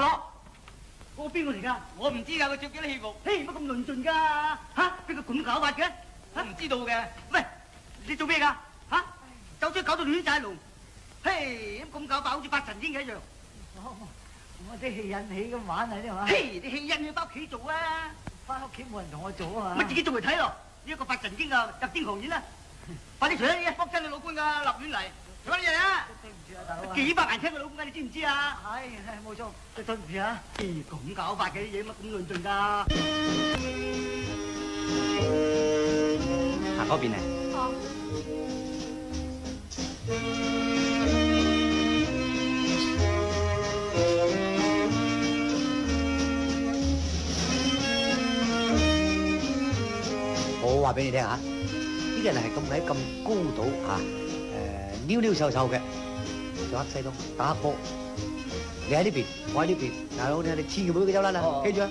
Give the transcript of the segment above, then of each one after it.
樂，嗰個邊個嚟㗎？我唔知㗎，佢着幾多戲服？嘿，乜咁論盡㗎？嚇，邊個咁搞法嘅？我唔知道嘅。喂，你做咩㗎？嚇，走出搞到亂晒龍，嘿，咁搞法好似發神經嘅一樣。我啲戲引起咁玩啊，啲嘛？嘿，啲戲印要翻屋企做啊！翻屋企冇人同我做啊嘛。乜自己做嚟睇咯？呢一個發神經啊，入天堂院啦！快啲除咗呢一幫真嘅老官㗎，立亂嚟，除翻啲嘢啊！對唔住啊，大佬啊！幾百銀聽嘅老官㗎，你知唔知啊？係冇錯，對唔住啊！咦，咁搞法嘅啲嘢乜咁論盡㗎？行嗰邊嚟。哦。我話俾你聽嚇，呢個人係咁喺咁高度嚇，溜溜瘦瘦嘅，着黑西裝打黑波。你喺呢邊，我喺呢邊，大佬你千祈唔好佢走甩啦，記住啊！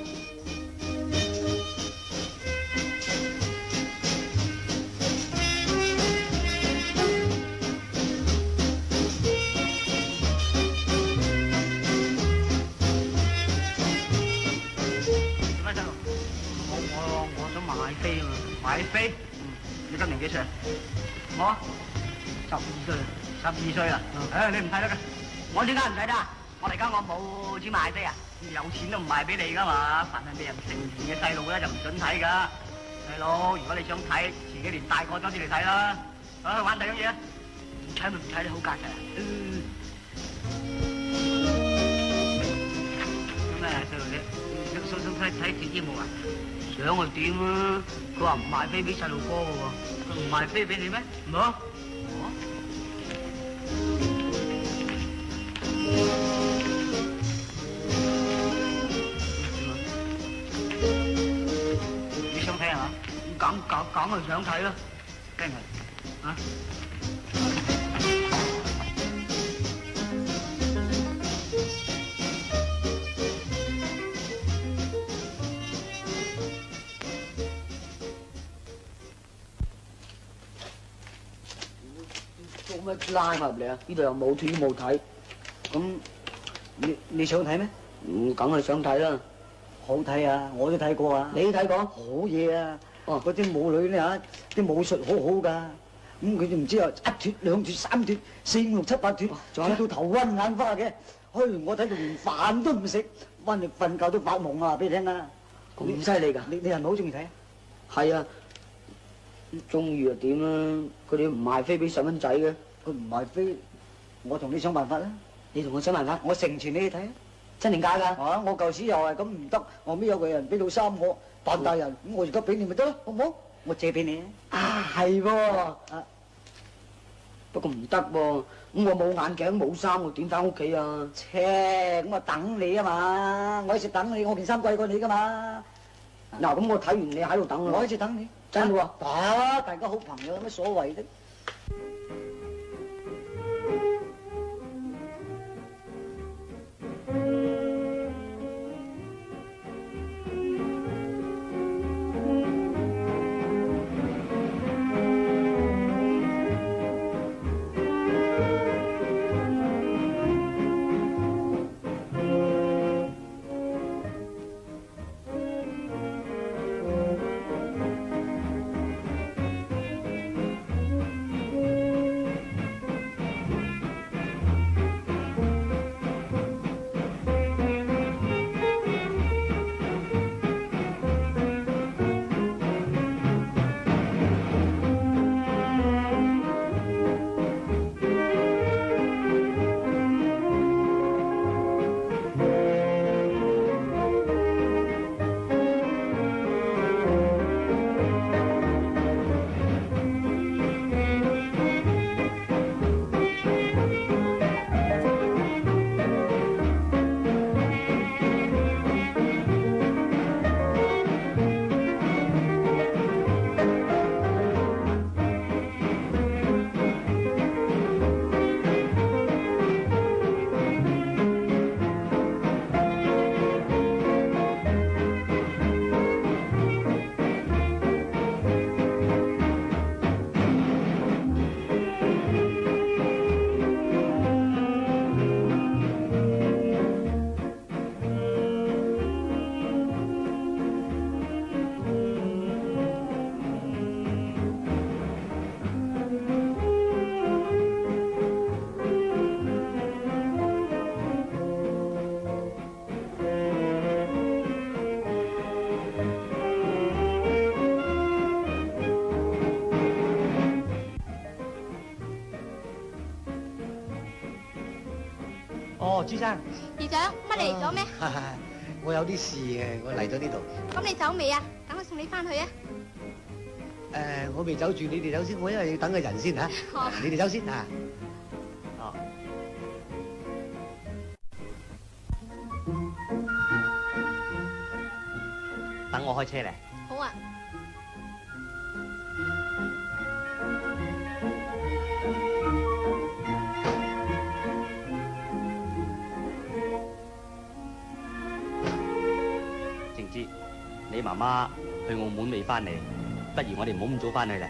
我想買飛啊！買飛？你今年幾歲啊？我12歲。12歲啦？你唔睇得㗎？我點解唔睇得啊？我而家我冇錢買飛啊！有錢都唔賣俾你㗎嘛！凡係未人成年嘅細路咧就唔準睇㗎。細佬，如果你想睇，遲幾年大個咗先嚟睇啦。去玩第二樣嘢啊！唔睇咪唔睇，你好架勢啊！咩細路仔？想睇電節目啊？想去點啊？佢話唔賣飛俾細路哥嘅喎，佢唔賣飛俾你咩？唔好。你想睇啊？梗係想睇啦，梗係啊！做乜拉入嚟啊？呢度又冇斷冇睇，咁你想睇咩？梗係想睇啦。好睇啊！我都睇過啊。你睇過？好嘢啊！哦，嗰啲舞女咧嚇，啲武術好好㗎。咁佢哋唔知啊，一脱兩脱三脱四五六七八脱，仲有到頭暈眼花嘅。我睇到連飯都唔食，翻嚟瞓覺都發夢啊！俾你聽啊！咁犀利㗎？你係咪好中意睇啊？係啊，中意又點啊？佢哋唔賣飛俾細蚊仔嘅。佢唔賣飛，我同你想辦法啦。你同我想辦法，我成全你去睇啊！真定假㗎？啊！我舊時又係咁唔得，後尾有個人俾到衫我扮大人，咁我而家俾你咪得咯，好唔好？我借俾你啊，係喎。啊，不過唔得喎，咁我冇眼鏡冇衫，我點翻屋企啊？切，咁我等你啊嘛，我一直等你，我件衫貴過你噶嘛。嗱，咁我睇完你喺度等我一直等你，真喎。得，大家好朋友有乜所謂啫？哦，朱生，姨丈，乜你嚟咗咩？我有啲事嘅，我嚟咗呢度。咁你走未啊？等我送你翻去啊！我未走住，你哋走先，我因為要等個人先嚇。好你哋走先啊。哦，等我開車嚟。好啊。靜之，你媽媽去澳門未翻嚟，不如我哋唔好咁早翻去咧。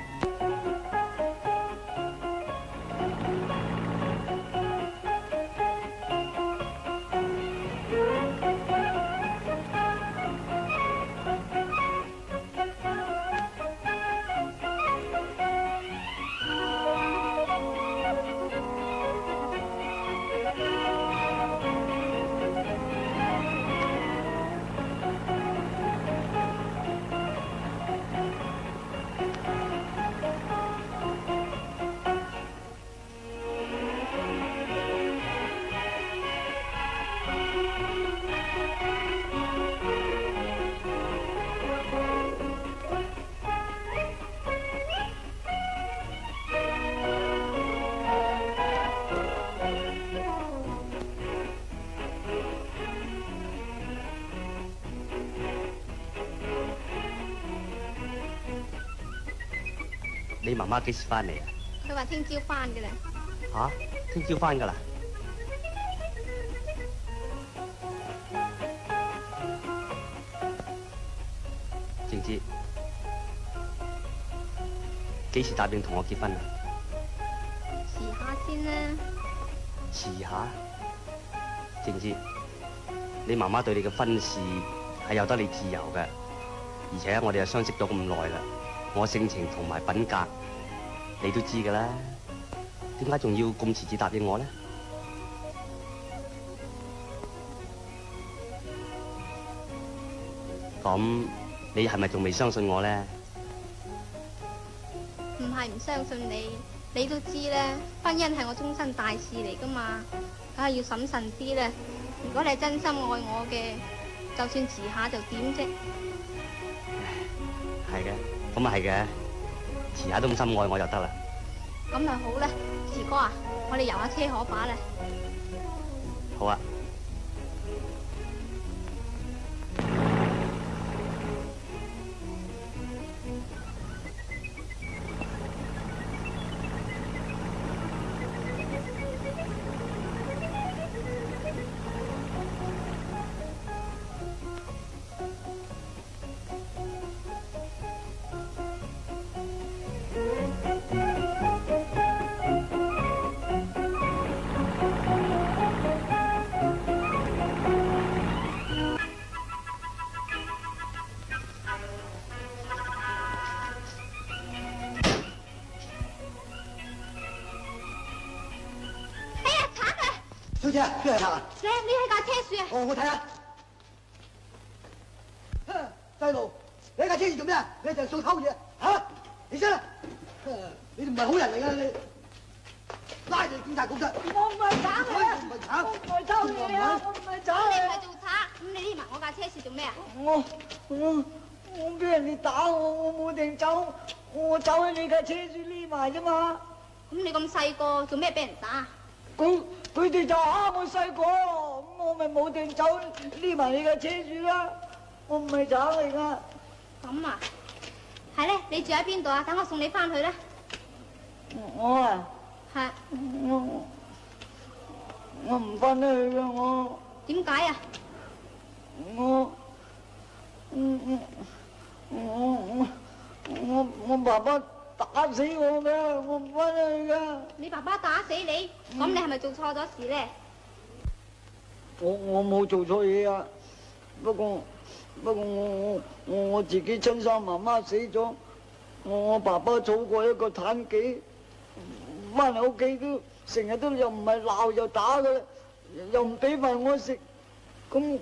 你媽媽幾時翻嚟啊？佢話聽朝翻嘅啦。嚇，聽朝翻㗎啦？靜之，幾時答應同我結婚啊？遲下先啦。遲下。靜之，你媽媽對你嘅婚事係由得你自由嘅，而且我哋又相識咗咁耐啦。我性情同埋品格，你都知㗎啦。點解仲要咁遲至答應我呢？咁你係咪仲未相信我呢？唔係唔相信你，你都知啦。婚姻係我終身大事嚟㗎嘛，梗係要審慎啲啦。如果你係真心愛我嘅，就算遲下就點啫？係嘅。咁啊係嘅，遲下都咁深愛我就得啦。咁就好啦，時哥啊，我哋遊下車河把啦。好啊。小姐，邊度啊？你喺架車樹啊？哦，我睇下。細路，你喺架車樹做咩啊？你就掃偷嘢嚇？起身啦！你哋唔係好人嚟㗎，你拉你警察局得。我唔係賊嚟啊！唔係賊，我唔係偷嘢啊！我唔係賊你唔嚟係做賊，咁你匿埋我架車樹做咩啊？我俾人哋打我冇定走，我走喺你架車樹匿埋啫嘛。咁你咁細個，做咩俾人打？佢哋就蝦我細個，咁我咪冇定走匿埋你架車樹啦。我唔係賊嚟噶。咁啊，係咧，你住喺邊度啊？等我送你翻去啦。我啊，係。我唔翻得去噶，我點解啊？我爸爸打死我噶，我唔翻得去噶。你爸爸打死你，咁你係咪做錯咗事咧？我冇做錯嘢啊，不過我自己親生媽媽死咗，我爸爸儲過一個攤記，翻嚟屋企都成日都又唔係鬧又打嘅，又唔俾飯我食，咁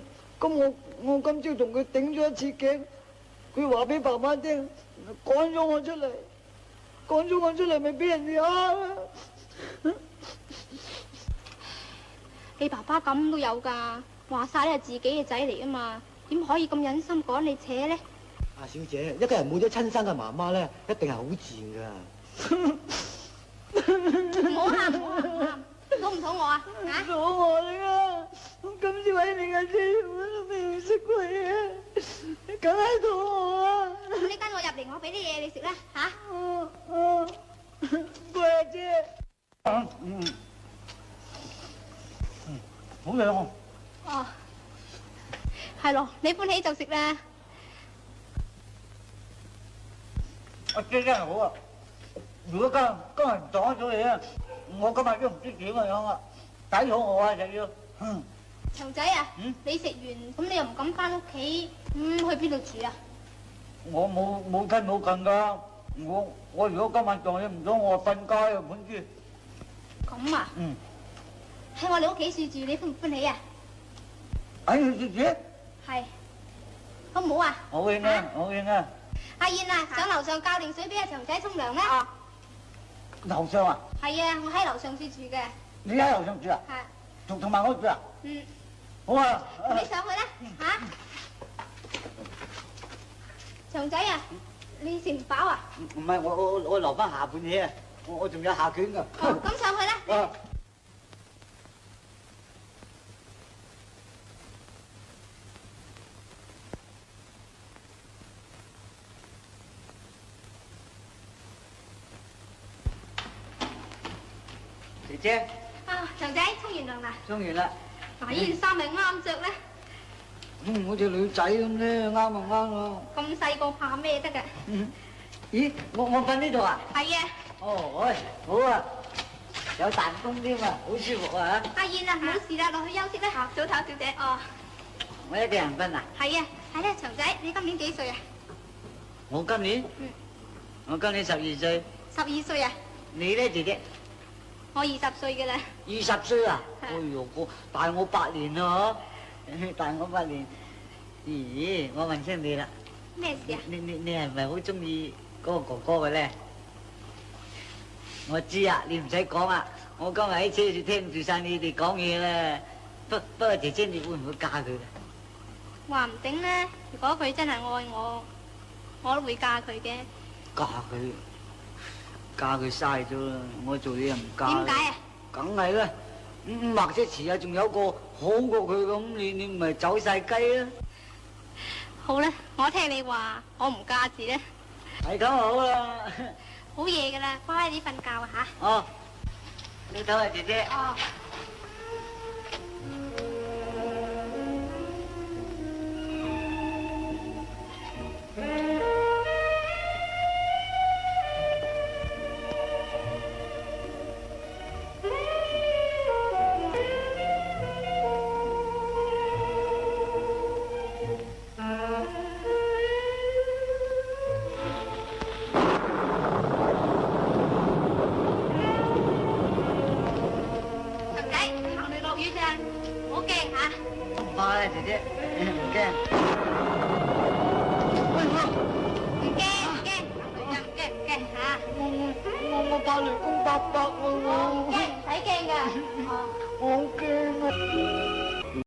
我今朝同佢頂咗一次頸，佢話俾爸爸聽，趕咗我出嚟咪俾人哋蝦啦。你爸爸咁都有㗎，話晒你係自己嘅仔嚟啊嘛，點可以咁忍心趕你扯咧？阿小姐，一個人冇咗親生嘅媽媽咧，一定係好賤㗎。唔好喊，唔好喊，唔好喊，肚唔肚餓啊？嚇！肚餓啦！今次揾你嘅車我都未食過嘢，梗係肚餓啦！咁你跟我入嚟，我俾啲嘢你食啦嚇。貴阿姐。好嘢喎！哦，係咯，你歡喜就食啦。阿姐真係好啊！如果今日撞咗你啊，我今日都唔知點嘅樣啊！抵好我啊就要。長仔啊，你食完咁你又唔敢翻屋企，去邊度住啊？我冇親冇近㗎，我如果今晚撞你唔到，我瞓街啊本豬。咁啊？喺我哋屋企住，你歡唔歡喜啊？喺你自己？係，好唔好啊？好應啊，好應啊！阿燕啊，上樓上教定水俾阿長仔沖涼啦。樓上啊？係啊，我喺樓上住嘅。你喺樓上住啊？係。同埋我住啊？好啊！你上去啦，嚇！長仔啊，你食唔飽啊？唔係，我留翻下半夜啊！我仲有下卷㗎。哦，咁上去啦。姐姐。啊，長仔沖完涼啦。沖完啦。嗱，呢件衫咪啱着咧。好似女仔咁咧，啱就啱咯。咁細個怕咩得㗎？咦，我瞓呢度啊？係啊。哦，喂，好啊，有彈弓添啊，好舒服啊！阿燕啊，冇事啦，落去休息啦。早唞，小姐。哦。我一個人瞓啊？係啊，係咧，長仔，你今年幾歲啊？我今年12歲。12歲啊？你咧，姐姐？我20歲嘅啦。20歲啊？哎呦，大我8年咯，嗬！大我8年。咦，我問清你啦。咩事啊？你係咪好中意嗰個哥哥嘅咧？我知啊，你唔使講啊，我今日喺車度聽住晒你哋講嘢啦。不過姐姐，你會唔會嫁佢㗎？話唔定咧，如果佢真係愛我，我都會嫁佢嘅。嫁佢嘥咗啦！我做嘢又唔嫁。點解啊？梗係啦，或者遲下仲有個好過佢咁，你唔係走晒雞啦？好啦，我聽你話，我唔嫁字咧。係咁好啦。好夜噶啦，乖乖啲瞓覺啊吓。哦，你唞下姐姐。哦。我怕雷公伯伯